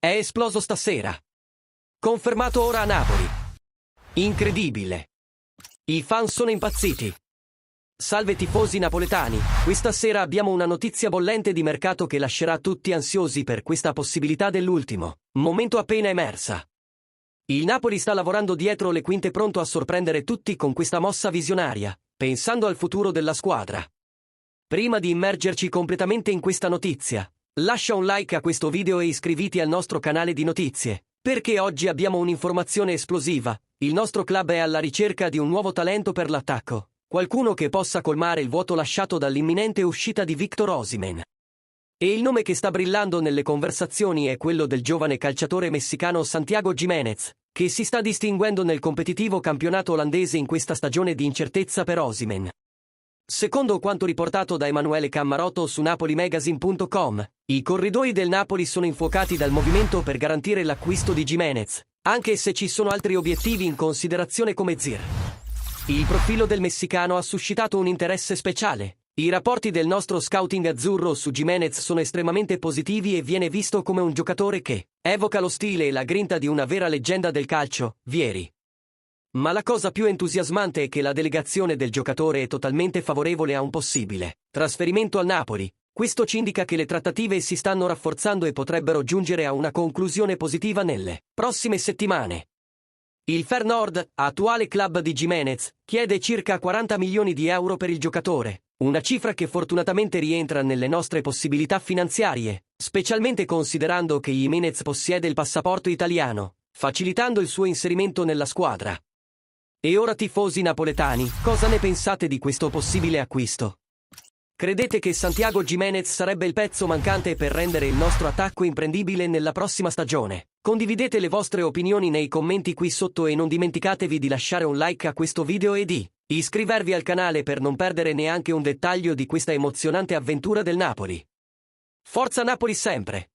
È esploso stasera. Confermato ora a Napoli. Incredibile. I fan sono impazziti. Salve tifosi napoletani, questa sera abbiamo una notizia bollente di mercato che lascerà tutti ansiosi per questa possibilità dell'ultimo momento appena emersa. Il Napoli sta lavorando dietro le quinte pronto a sorprendere tutti con questa mossa visionaria, pensando al futuro della squadra. Prima di immergerci completamente in questa notizia, lascia un like a questo video e iscriviti al nostro canale di notizie, perché oggi abbiamo un'informazione esplosiva. Il nostro club è alla ricerca di un nuovo talento per l'attacco, qualcuno che possa colmare il vuoto lasciato dall'imminente uscita di Victor Osimhen. E il nome che sta brillando nelle conversazioni è quello del giovane calciatore messicano Santiago Giménez, che si sta distinguendo nel competitivo campionato olandese in questa stagione di incertezza per Osimhen. Secondo quanto riportato da Emanuele Cammarotto su napolimagazine.com, i corridoi del Napoli sono infuocati dal movimento per garantire l'acquisto di Giménez, anche se ci sono altri obiettivi in considerazione come Zir. Il profilo del messicano ha suscitato un interesse speciale. I rapporti del nostro scouting azzurro su Giménez sono estremamente positivi e viene visto come un giocatore che evoca lo stile e la grinta di una vera leggenda del calcio, Vieri. Ma la cosa più entusiasmante è che la delegazione del giocatore è totalmente favorevole a un possibile trasferimento al Napoli. Questo ci indica che le trattative si stanno rafforzando e potrebbero giungere a una conclusione positiva nelle prossime settimane. Il Feyenoord, attuale club di Giménez, chiede circa 40 milioni di euro per il giocatore, una cifra che fortunatamente rientra nelle nostre possibilità finanziarie, specialmente considerando che Giménez possiede il passaporto italiano, facilitando il suo inserimento nella squadra. E ora tifosi napoletani, cosa ne pensate di questo possibile acquisto? Credete che Santiago Giménez sarebbe il pezzo mancante per rendere il nostro attacco imprendibile nella prossima stagione? Condividete le vostre opinioni nei commenti qui sotto e non dimenticatevi di lasciare un like a questo video e di iscrivervi al canale per non perdere neanche un dettaglio di questa emozionante avventura del Napoli. Forza Napoli sempre!